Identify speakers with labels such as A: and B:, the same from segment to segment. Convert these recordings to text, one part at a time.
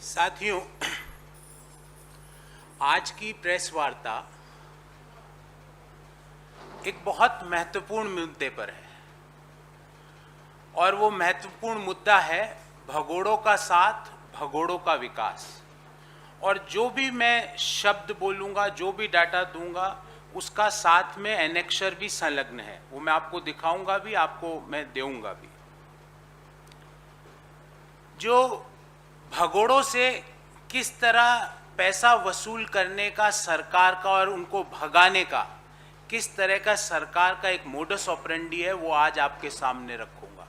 A: साथियों, आज की प्रेस वार्ता एक बहुत महत्वपूर्ण मुद्दे पर है और वो महत्वपूर्ण मुद्दा है भगोड़ों का साथ, भगोड़ों का विकास। और जो भी मैं शब्द बोलूँगा, जो भी डाटा दूंगा, उसका साथ में एनेक्शर भी संलग्न है। वो मैं आपको दिखाऊंगा भी, आपको मैं दूंगा भी। जो भगोड़ों से किस तरह पैसा वसूल करने का सरकार का और उनको भगाने का किस तरह का सरकार का एक मोडस ऑपरेंडी है, वो आज आपके सामने रखूंगा।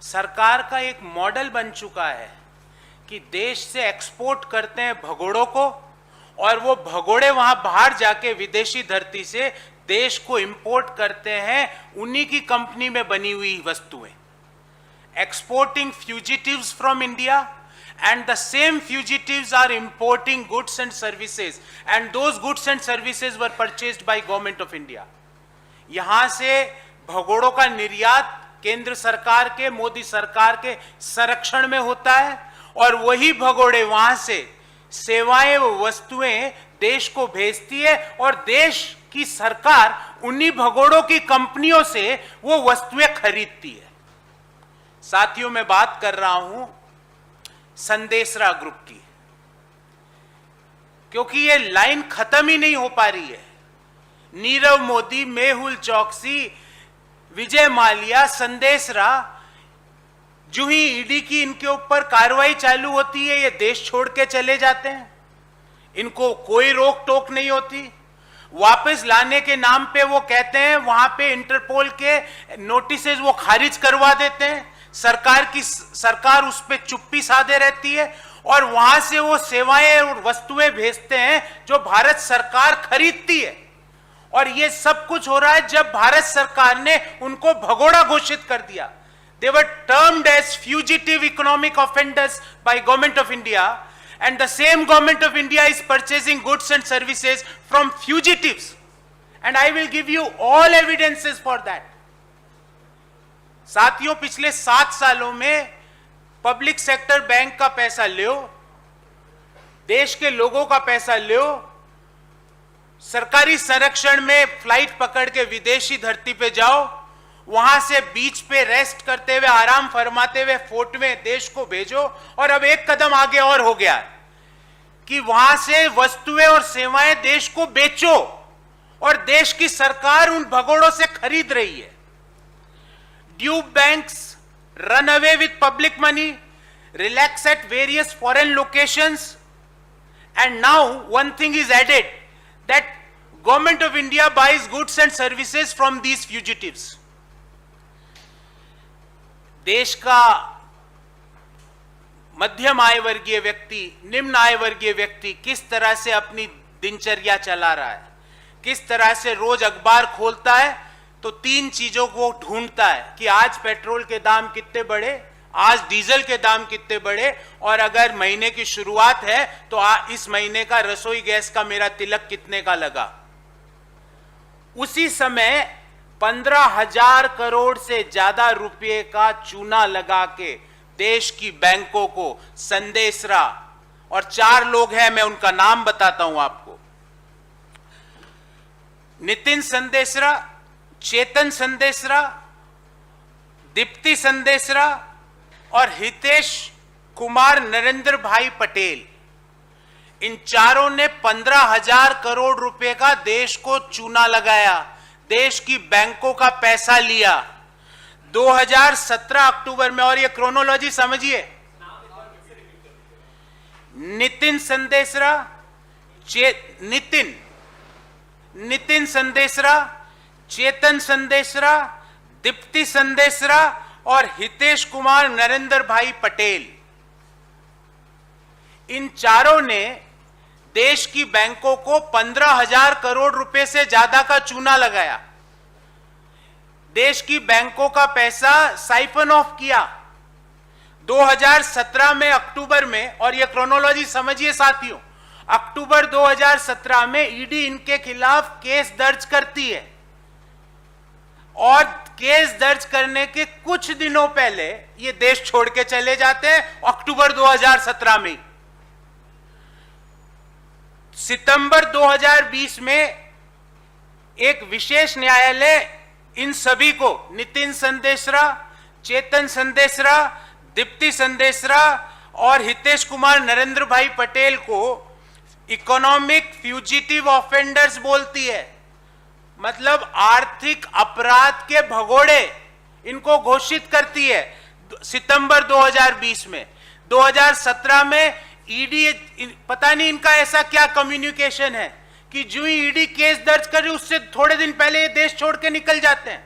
A: सरकार का एक मॉडल बन चुका है कि देश से एक्सपोर्ट करते हैं भगोड़ों को और वो भगोड़े वहां बाहर जाके विदेशी धरती से देश को इंपोर्ट करते हैं उन्हीं की कंपनी में बनी हुई वस्तुएं। Exporting fugitives from India, and the same fugitives are importing goods and services, and those goods and services were purchased by Government of India. यहां से भगोड़ों का निर्यात केंद्र सरकार के, मोदी सरकार के संरक्षण में होता है और वही भगोड़े वहां से सेवाएं व वस्तुएं देश को भेजती है और देश की सरकार उन्हीं भगोड़ों की कंपनियों से वो वस्तुएं खरीदती है। साथियों, मैं बात कर रहा हूं संदेशरा ग्रुप की, क्योंकि ये लाइन खत्म ही नहीं हो पा रही है। नीरव मोदी, मेहुल चौकसी, विजय माल्या, संदेशरा, जो ही ईडी की इनके ऊपर कार्रवाई चालू होती है, ये देश छोड़ के चले जाते हैं। इनको कोई रोक टोक नहीं होती। वापस लाने के नाम पे वो कहते हैं वहां पे इंटरपोल के नोटिसेस वो खारिज करवा देते हैं। सरकार उस पर चुप्पी साधे रहती है और वहां से वो सेवाएं और वस्तुएं भेजते हैं जो भारत सरकार खरीदती है। और ये सब कुछ हो रहा है जब भारत सरकार ने उनको भगोड़ा घोषित कर दिया। They were termed as fugitive economic offenders by Government of India, and the same Government of India is purchasing goods and services from fugitives, and I will give you all evidences for that. साथियों, पिछले 7 सालों में public sector bank का पैसा लो, देश के लोगों का पैसा लो, सरकारी संरक्षण में फ्लाइट पकड़ के विदेशी धरती पे जाओ, वहां से बीच पे रेस्ट करते हुए, आराम फरमाते हुए फोर्ट में देश को भेजो। और अब एक कदम आगे और हो गया कि वहां से वस्तुएं और सेवाएं देश को बेचो और देश की सरकार उन भगोड़ों से खरीद रही है। Dupe banks run away with public money, relax at various foreign locations, and now one thing is added, that Government of India buys goods and services from these fugitives. देश का मध्यम आय वर्गीय व्यक्ति, निम्न आय वर्गीय व्यक्ति किस तरह से अपनी दिनचर्या चला रहा है, किस तरह से रोज अखबार खोलता है तो 3 चीजों को ढूंढता है कि आज पेट्रोल के दाम कितने बढ़े, आज डीजल के दाम कितने बढ़े, और अगर महीने की शुरुआत है तो इस महीने का रसोई गैस का मेरा तिलक कितने का लगा। उसी समय 15,000 करोड़ से ज्यादा रुपए का चूना लगा के देश की बैंकों को संदेशरा, और 4 लोग हैं, मैं उनका नाम बताता हूं आपको। नितिन संदेशरा, चेतन संदेशरा, दीप्ति संदेशरा और हितेश कुमार नरेंद्र भाई पटेल, इन चारों ने 15,000 करोड़ रुपए का देश को चूना लगाया, देश की बैंकों का पैसा लिया 2017 अक्टूबर में। और ये क्रोनोलॉजी समझिए, नितिन संदेशरा, नितिन संदेशरा, चेतन संदेशरा, दीप्ति संदेशरा और हितेश कुमार नरेंद्र भाई पटेल, इन चारों ने देश की बैंकों को 15,000 करोड़ रुपए से ज्यादा का चूना लगाया, देश की बैंकों का पैसा साइफन ऑफ किया 2017 में, अक्टूबर में। और यह क्रोनोलॉजी समझिए साथियों, अक्टूबर 2017 में ईडी इनके खिलाफ केस दर्ज करती है और केस दर्ज करने के कुछ दिनों पहले ये देश छोड़ के चले जाते हैं, अक्टूबर 2017 में। सितंबर 2020 में एक विशेष न्यायालय इन सभी को, नितिन संदेशरा, चेतन संदेशरा, दीप्ति संदेशरा और हितेश कुमार नरेंद्र भाई पटेल को इकोनॉमिक फ्यूजिटिव ऑफेंडर्स बोलती है, मतलब आर्थिक अपराध के भगोड़े इनको घोषित करती है सितंबर 2020 में। 2017 में ईडी, पता नहीं इनका ऐसा क्या कम्युनिकेशन है कि जो ईडी केस दर्ज करे उससे थोड़े दिन पहले ये देश छोड़ के निकल जाते हैं।